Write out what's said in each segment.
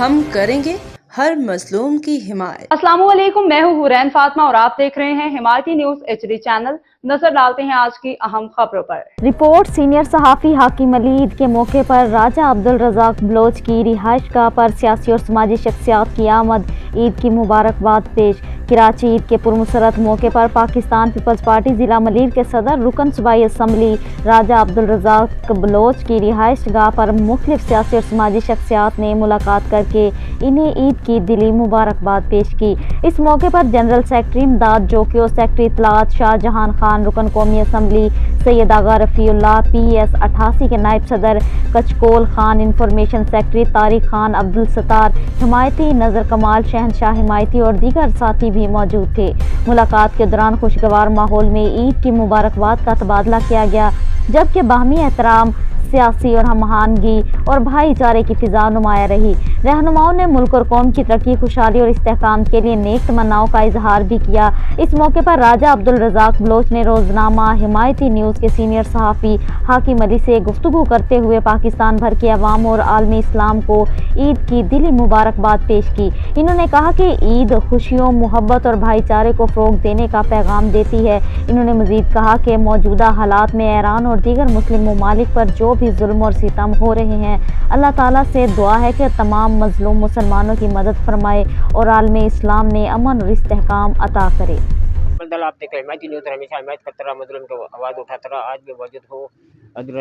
हम करेंगे हर मजलूम की हिमायत। अस्सलाम वालेकुम, मैं हूँ हुरैन फातिमा और आप देख रहे हैं हिमायती न्यूज HD चैनल। नजर डालते हैं आज की अहम खबरों पर। रिपोर्ट। सीनियर सहाफ़ी हाकिम अली ईद के मौके पर राजा अब्दुल रज़ाक बलोच की रिहाइशगाह पर सियासी और समाजी शख्सियात की आमद, ईद की मुबारकबाद पेश। कराची ईद के पुरमसरत मौके पर पाकिस्तान पीपल्स पार्टी ज़िला मलीर के सदर रुकन सूबाई असम्बली राजा अब्दुल रज़ाक बलोच की रिहाइशगाह पर मुख्तलिफ सियासी और समाजी शख्सियात ने मुलाकात करके इन्हें ईद की दिली मुबारकबाद पेश की। इस मौके पर जनरल सेक्रेटरी इमदाद जोकियो, सेक्रेटरी इत्तलात शाहजहान खान, रुकन कौमी असम्बली सैयद आगा रफ़ीउल्लाह, PS 88 के नायब सदर कचकोल खान, इंफॉर्मेशन सेक्रेटरी तारिक खान, अब्दुल सत्तार हिमायती, नज़र कमाल शहनशाह हिमायती और दीगर साथी भी मौजूद थे। मुलाकात के दौरान खुशगवार माहौल में ईद की मुबारकबाद का तबादला किया गया, जबकि बाहमी एहतराम, सियासी और हम आहंगी और भाईचारे की फिजा नुमाया रही। रहनुमाओं ने मुल्क और कौम की तरक्की, खुशहाली और इस्तेहकाम के लिए नेक तमन्नाओं का इजहार भी किया। इस मौके पर राजा अब्दुल रज़ाक बलोच ने रोजनामा हिमायती न्यूज़ के सीनियर सहाफ़ी हाकिम अली से गुफ्तगू करते हुए पाकिस्तान भर के अवाम और आलमी इस्लाम को ईद की दिली मुबारकबाद पेश की। इन्होंने कहा कि ईद खुशियों, मोहब्बत और भाईचारे को फ़रोग़ देने का पैगाम देती है। इन्होंने मज़ीद कहा कि मौजूदा हालात में ईरान और दीगर मुस्लिम ममालिक पर जो भी जुल्म और सितम हो रहे हैं, अल्लाह ताला से दुआ है कि तमाम मजलूम मुसलमानों की मदद फरमाए और आलमे इस्लाम में अमन और इस्तेहकाम अता करे। आप देख रहे हैं न्यूज़, हमेशा हिमायत करता रहा, मजलूम को आवाज़ उठाता रहा। आज भी मौजूद हो अब्दुल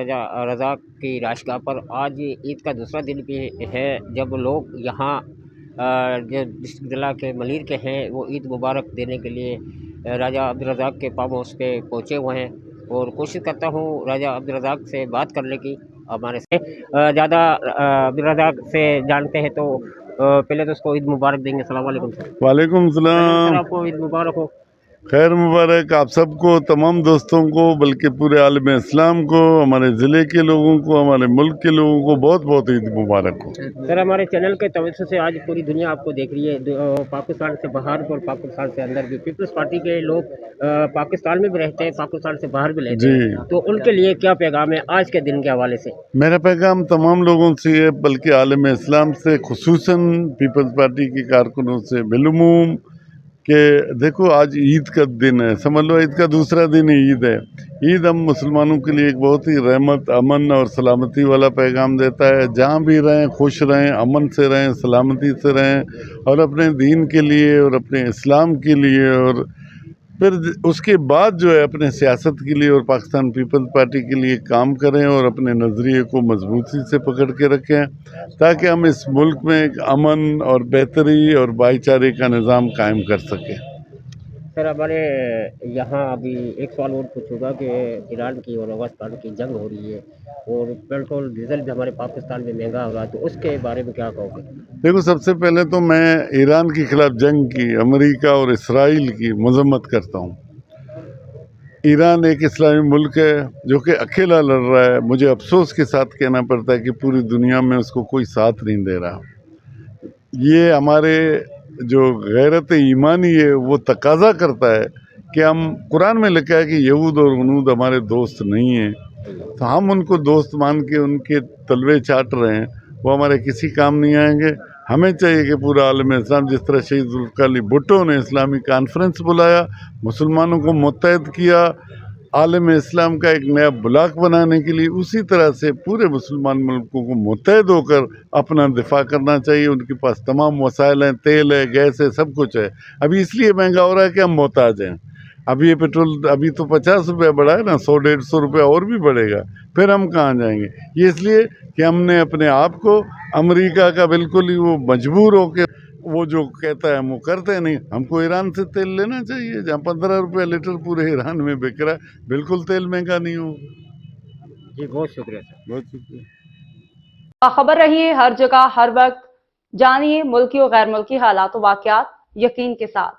रज़ाक की राशगाह पर। आज ईद का दूसरा दिन भी है जब लोग यहाँ जो डिस्ट्रिक्ट जिला के मलीर के हैं वो ईद मुबारक देने के लिए राजा अब्दुल रज़ाक के फार्म हाउस पे पहुँचे हुए हैं। और कोशिश करता हूँ राजा अब्दुल रज़ाक से बात करने की। हमारे से ज़्यादा अब्दुल रज़ाक से जानते हैं तो पहले तो उसको ईद मुबारक देंगे। अस्सलाम वालेकुम सर। वालेकुम सलाम। आपको ईद मुबारक हो। खैर मुबारक आप सबको, तमाम दोस्तों को, बल्कि पूरे आलम इस्लाम को, हमारे ज़िले के लोगों को, हमारे मुल्क के लोगों को बहुत बहुत ईद मुबारक हो। सर, हमारे चैनल के तवज्जो से आज पूरी दुनिया आपको देख रही है, पाकिस्तान से बाहर और पाकिस्तान से अंदर भी। पीपल्स पार्टी के लोग पाकिस्तान में भी रहते हैं, पाकिस्तान से बाहर भी रहते हैं, तो उनके लिए क्या पैगाम है आज के दिन के हवाले से? मेरा पैगाम तमाम लोगों से है, बल्कि आलम इस्लाम से, खुसूसन पीपल्स पार्टी के कारकुनों से बिलूम कि देखो आज ईद का दिन है, समझ लो ईद का दूसरा दिन ही ईद है। ईद हम मुसलमानों के लिए एक बहुत ही रहमत, अमन और सलामती वाला पैगाम देता है। जहाँ भी रहें खुश रहें, अमन से रहें, सलामती से रहें और अपने दीन के लिए और अपने इस्लाम के लिए, और फिर उसके बाद जो है अपने सियासत के लिए और पाकिस्तान पीपल्स पार्टी के लिए काम करें और अपने नज़रिए को मजबूती से पकड़ के रखें, ताकि हम इस मुल्क में एक अमन और बेहतरी और भाईचारे का निज़ाम कायम कर सकें। सर, हमारे यहाँ अभी एक सवाल और पूछूंगा कि ईरान की और अफगानिस्तान की जंग हो रही है और पेट्रोल डीजल भी हमारे पाकिस्तान में महंगा हो रहा है, तो उसके बारे में क्या कहोगे? देखो, सबसे पहले तो मैं ईरान के खिलाफ जंग की, अमेरिका और इसराइल की मजम्मत करता हूँ। ईरान एक इस्लामी मुल्क है जो कि अकेला लड़ रहा है। मुझे अफसोस के साथ कहना पड़ता है कि पूरी दुनिया में उसको कोई साथ नहीं दे रहा। ये हमारे जो गैरत ईमानी है वो तकाजा करता है कि हम, कुरान में लिखा है कि यहूद और गनूद हमारे दोस्त नहीं हैं, तो हम उनको दोस्त मान के उनके तलवे चाट रहे हैं, वो हमारे किसी काम नहीं आएंगे। हमें चाहिए कि पूरा आलम इस्लाम, जिस तरह शहीद जुल्फ़िकार अली भुट्टो ने इस्लामी कॉन्फ्रेंस बुलाया, मुसलमानों को मुत्तहद किया, आलम इस्लाम का एक नया ब्लॉक बनाने के लिए, उसी तरह से पूरे मुसलमान मुल्कों को मुत्तहद होकर अपना दिफा करना चाहिए। उनके पास तमाम वसाइल हैं, तेल है, गैस है, सब कुछ है। अभी इसलिए महंगा हो रहा है कि हम मोहताज हैं। अभी ये पेट्रोल अभी तो 50 रुपये बढ़ा है ना, 100-150 रुपये और भी बढ़ेगा, फिर हम कहाँ जाएंगे? ये इसलिए कि हमने अपने आप को अमेरिका का बिल्कुल ही वो मजबूर होकर वो जो कहता है हम वो करते नहीं। हमको ईरान से तेल लेना चाहिए, जहाँ 15 रुपये लीटर पूरे ईरान में बिक रहा है। बिल्कुल तेल महंगा नहीं हो। जी, बहुत शुक्रिया सर। बहुत शुक्रिया। बाखबर रहिए हर जगह हर वक्त, जानिए मुल्की और गैर मुल्की हालात व वाक़यात यकीन के साथ।